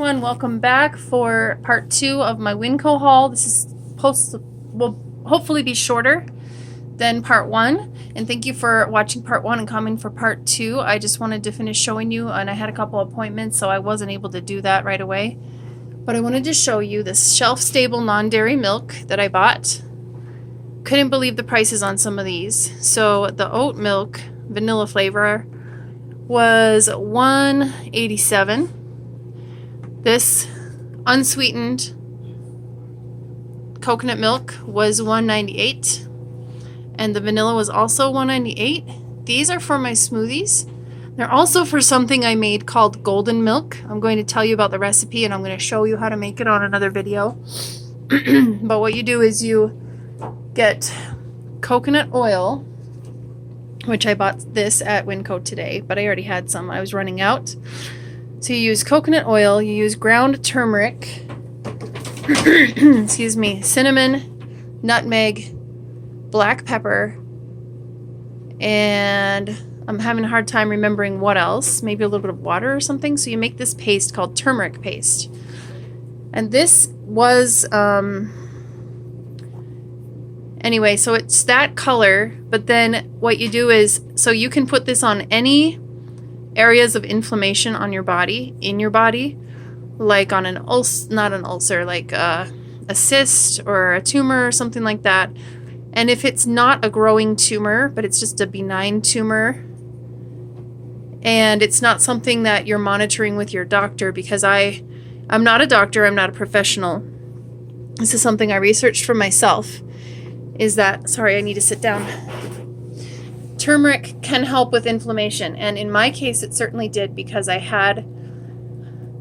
everyone, welcome back for part 2 of my WINCO haul. This is will hopefully be shorter than part 1, and thank you for watching part 1 and coming for part 2. I just wanted to finish showing you, and I had a couple appointments so I wasn't able to do that right away, but I wanted to show you this shelf-stable non-dairy milk that I bought. Couldn't believe the prices on some of these. So the oat milk vanilla flavor was $1.87. This unsweetened coconut milk was $1.98, and the vanilla was also $1.98. These are for my smoothies. They're also for something I made called golden milk. I'm going to tell you about the recipe, and I'm going to show you how to make it on another video. But what you do is you get coconut oil, which I bought this at WINCO today, but I already had some. I was running out. So you use coconut oil, you use ground turmeric, excuse me, cinnamon, nutmeg, black pepper, and I'm having a hard time remembering what else, maybe a little bit of water or something. So you make this paste called turmeric paste. And this was, anyway, so it's that color, but then what you do is, so you can put this on any areas of inflammation on your body, in your body, like on an not an ulcer, like a cyst or a tumor or something like that. And if it's not a growing tumor, but it's just a benign tumor, and it's not something that you're monitoring with your doctor, because I'm not a doctor, I'm not a professional. This is something I researched for myself, is that, sorry, I need to sit down. Turmeric can help with inflammation, and in my case it certainly did, because I had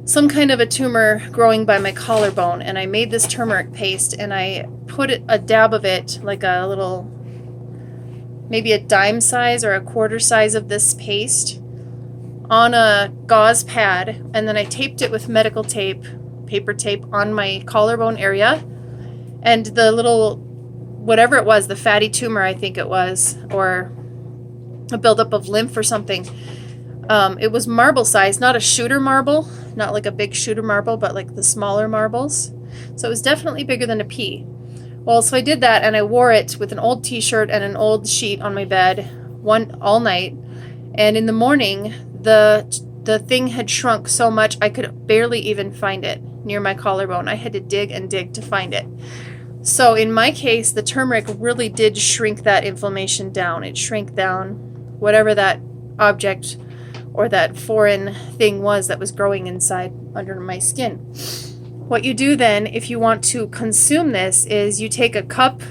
some kind of a tumor growing by my collarbone, and I made this turmeric paste and I put a dab of it, like a little, maybe a dime size or a quarter size of this paste, on a gauze pad, and then I taped it with medical tape, paper tape, on my collarbone area, and the little, whatever it was, the fatty tumor I think it was, or a buildup of lymph or something. It was marble size, not a shooter marble, not like a big shooter marble, but like the smaller marbles. So it was definitely bigger than a pea. Well, so I did that, and I wore it with an old t-shirt and an old sheet on my bed all night. And in the morning, the thing had shrunk so much I could barely even find it near my collarbone. I had to dig and dig to find it. So in my case, the turmeric really did shrink that inflammation down. It shrank down whatever that object or that foreign thing was that was growing inside under my skin. What you do then, if you want to consume this, is you take a cup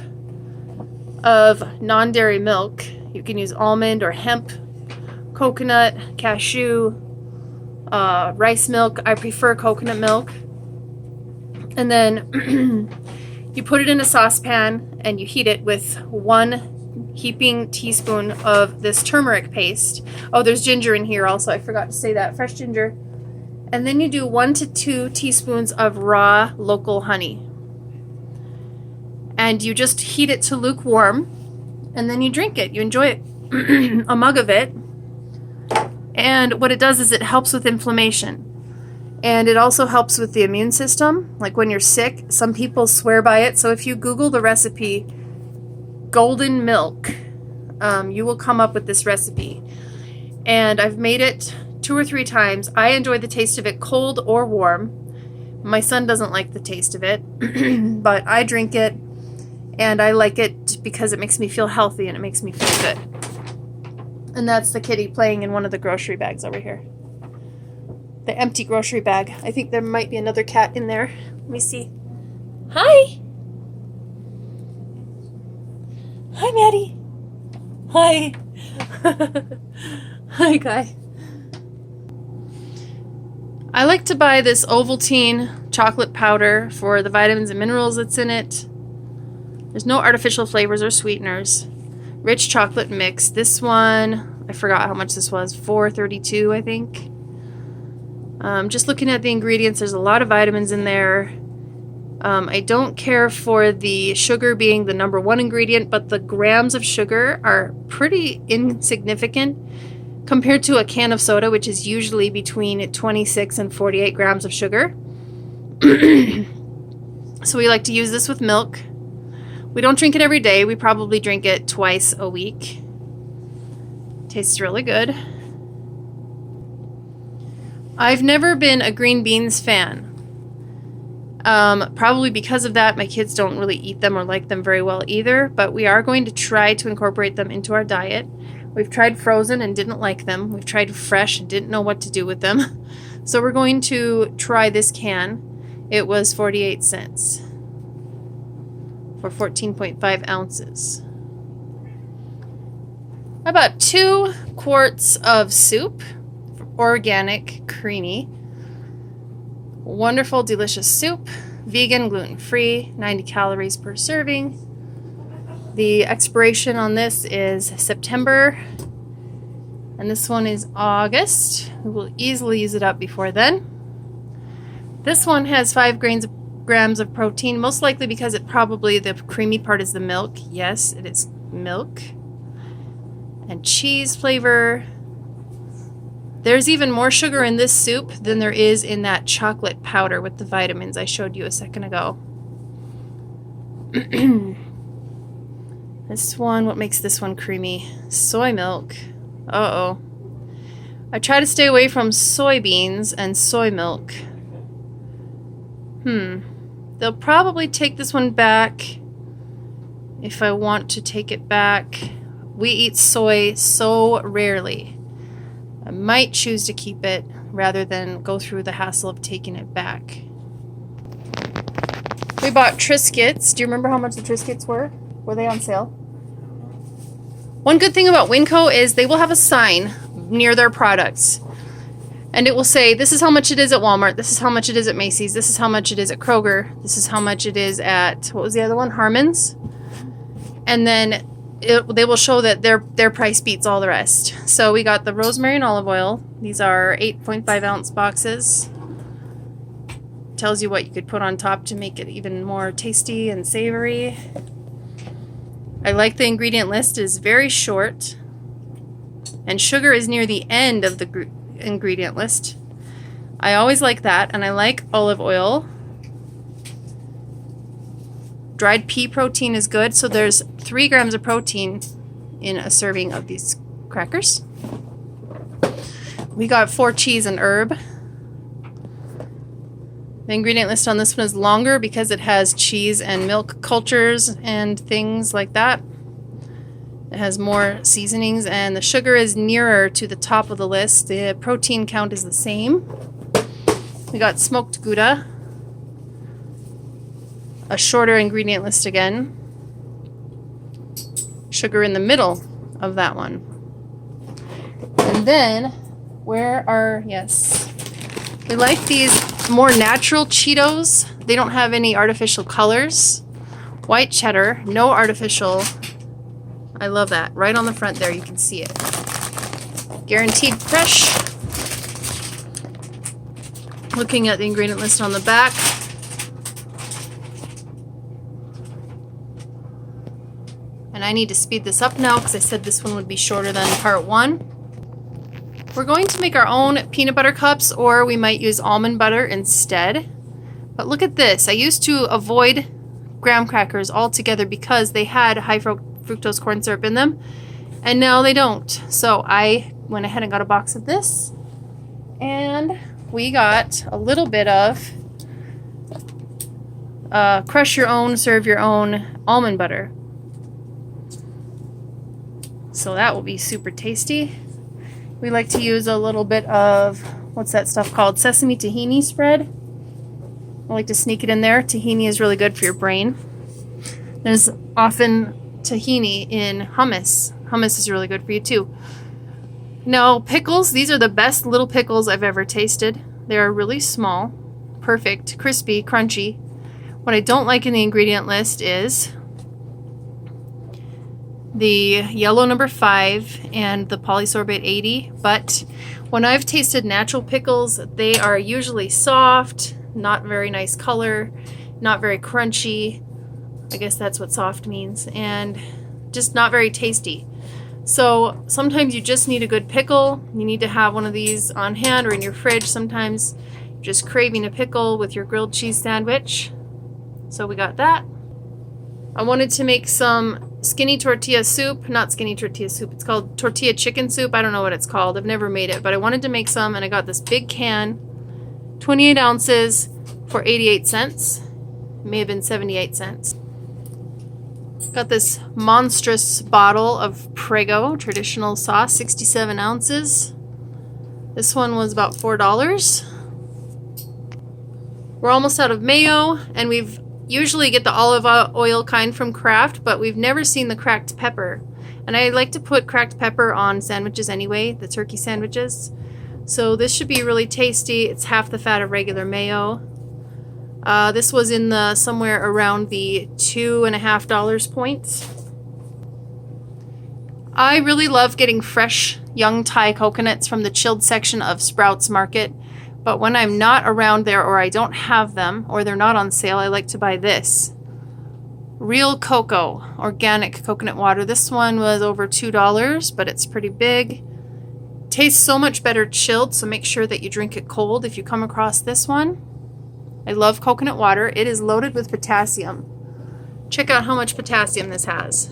of non-dairy milk. You can use almond or hemp, coconut, cashew, rice milk. I prefer coconut milk. And then you put it in a saucepan and you heat it with 1 heaping teaspoon of this turmeric paste. Oh, there's ginger in here also. I forgot to say that. Fresh ginger. And then you do 1 to 2 teaspoons of raw local honey. And you just heat it to lukewarm. And then you drink it. You enjoy it. A mug of it. And what it does is it helps with inflammation. And it also helps with the immune system. Like when you're sick, some people swear by it. So if you Google the recipe, golden milk, you will come up with this recipe. And I've made it 2 or 3 times. I enjoy the taste of it cold or warm. My son doesn't like the taste of it, but I drink it, and I like it because it makes me feel healthy and it makes me feel good. And that's the kitty playing in one of the grocery bags over here. The empty grocery bag. I think there might be another cat in there. Let me see. Hi! Hi, Maddie. Hi. Hi, Guy. I like to buy this Ovaltine chocolate powder for the vitamins and minerals that's in it. There's no artificial flavors or sweeteners. Rich chocolate mix. This one, I forgot how much this was. $4.32, I think. Just looking at the ingredients, there's a lot of vitamins in there. I don't care for the sugar being the number 1 ingredient, but the grams of sugar are pretty insignificant compared to a can of soda, which is usually between 26 and 48 grams of sugar. So we like to use this with milk. We don't drink it every day. We probably drink it twice a week. Tastes really good. I've never been a green beans fan. Probably because of that, my kids don't really eat them or like them very well either, but we are going to try to incorporate them into our diet. We've tried frozen and didn't like them. We've tried fresh and didn't know what to do with them. So we're going to try this can. It was 48 cents for 14.5 ounces. I bought 2 quarts of soup, organic, creamy, wonderful, delicious soup, vegan, gluten-free, 90 calories per serving. The expiration on this is September, and this one is August. We will easily use it up before then. This one has 5 grams of protein, most likely because it probably, the creamy part is the milk. Yes, it is milk. And cheese flavor. There's even more sugar in this soup than there is in that chocolate powder with the vitamins I showed you a second ago. This one, what makes this one creamy? Soy milk. Uh-oh. I try to stay away from soybeans and soy milk. They'll probably take this one back if I want to take it back. We eat soy so rarely. I might choose to keep it rather than go through the hassle of taking it back. We bought Triscuits. Do you remember how much the Triscuits were? Were they on sale? One good thing about WINCO is they will have a sign near their products. And it will say, this is how much it is at Walmart, this is how much it is at Macy's, this is how much it is at Kroger, this is how much it is at, what was the other one? Harmon's. And then they will show that their price beats all the rest. So we got the rosemary and olive oil. These are 8.5 ounce boxes. Tells you what you could put on top to make it even more tasty and savory. I like the ingredient list. It is very short. And sugar is near the end of the ingredient list. I always like that, and I like olive oil. Dried pea protein is good, so there's 3 grams of protein in a serving of these crackers. We got 4 cheese and herb. The ingredient list on this one is longer because it has cheese and milk cultures and things like that. It has more seasonings, and the sugar is nearer to the top of the list. The protein count is the same. We got smoked Gouda. A shorter ingredient list again. Sugar in the middle of that one. And then, we like these more natural Cheetos. They don't have any artificial colors. White cheddar, no artificial. I love that. Right on the front there, you can see it. Guaranteed fresh. Looking at the ingredient list on the back. And I need to speed this up now because I said this one would be shorter than part 1. We're going to make our own peanut butter cups, or we might use almond butter instead. But look at this. I used to avoid graham crackers altogether because they had high fructose corn syrup in them, and now they don't. So I went ahead and got a box of this, and we got a little bit of crush your own, serve your own almond butter. So that will be super tasty. We like to use a little bit of, what's that stuff called? Sesame tahini spread. I like to sneak it in there. Tahini is really good for your brain. There's often tahini in hummus. Hummus is really good for you too. Now, pickles. These are the best little pickles I've ever tasted. They are really small, perfect, crispy, crunchy. What I don't like in the ingredient list is the yellow number 5 and the polysorbate 80, but when I've tasted natural pickles, they are usually soft, not very nice color, not very crunchy. I guess that's what soft means, and just not very tasty. So sometimes you just need a good pickle. You need to have one of these on hand or in your fridge. Sometimes you're just craving a pickle with your grilled cheese sandwich. So we got that. I wanted to make some skinny tortilla soup. Not skinny tortilla soup. It's called tortilla chicken soup. I don't know what it's called. I've never made it, but I wanted to make some, and I got this big can, 28 ounces for 88 cents. It may have been 78 cents. Got this monstrous bottle of Prego traditional sauce, 67 ounces. This one was about $4. We're almost out of mayo, and we've usually get the olive oil kind from Kraft, but we've never seen the cracked pepper. And I like to put cracked pepper on sandwiches anyway, the turkey sandwiches. So this should be really tasty. It's half the fat of regular mayo. This was in the somewhere around the $2.50 point. I really love getting fresh young Thai coconuts from the chilled section of Sprouts Market, but when I'm not around there or I don't have them or they're not on sale, I like to buy this. Real Cocoa, organic coconut water. This one was over $2, but it's pretty big. Tastes so much better chilled, so make sure that you drink it cold if you come across this one. I love coconut water. It is loaded with potassium. Check out how much potassium this has.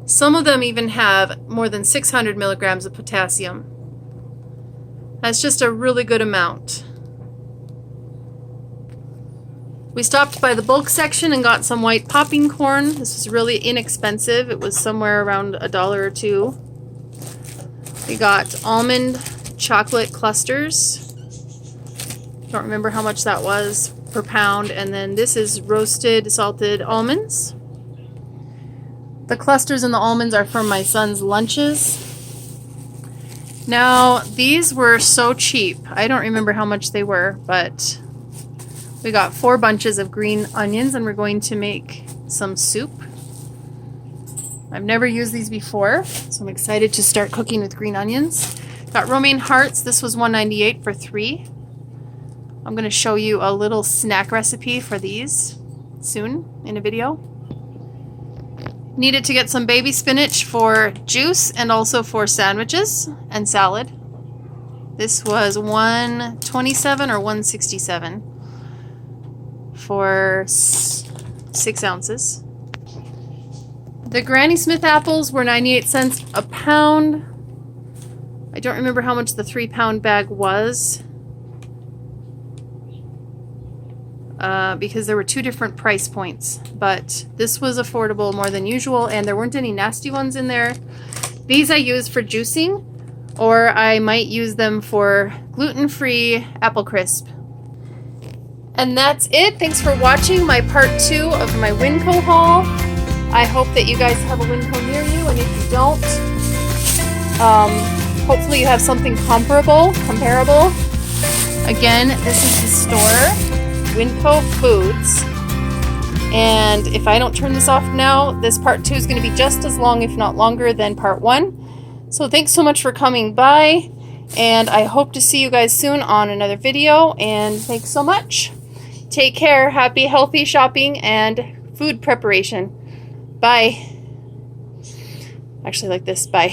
Some of them even have more than 600 milligrams of potassium. That's just a really good amount. We stopped by the bulk section and got some white popping corn. This was really inexpensive. It was somewhere around $1 or $2. We got almond chocolate clusters. Don't remember how much that was per pound. And then this is roasted salted almonds. The clusters and the almonds are from my son's lunches. Now, these were so cheap. I don't remember how much they were, but we got 4 bunches of green onions, and we're going to make some soup. I've never used these before, so I'm excited to start cooking with green onions. Got romaine hearts. This was $1.98 for 3. I'm going to show you a little snack recipe for these soon in a video. Needed to get some baby spinach for juice and also for sandwiches and salad. This was $1.27 or $1.67 for 6 ounces. The Granny Smith apples were 98 cents a pound. I don't remember how much the 3-pound bag was. Because there were 2 different price points, but this was affordable more than usual, and there weren't any nasty ones in there. These I use for juicing, or I might use them for gluten-free apple crisp. And that's it. Thanks for watching my part 2 of my WINCO haul. I hope that you guys have a WINCO near you, and if you don't, hopefully you have something comparable. Again, this is the store, WINCO Foods, and if I don't turn this off now, this part 2 is going to be just as long, if not longer, than part 1. So thanks so much for coming by, and I hope to see you guys soon on another video, and thanks so much. Take care, happy, healthy shopping, and food preparation. Bye. Actually, like this, bye.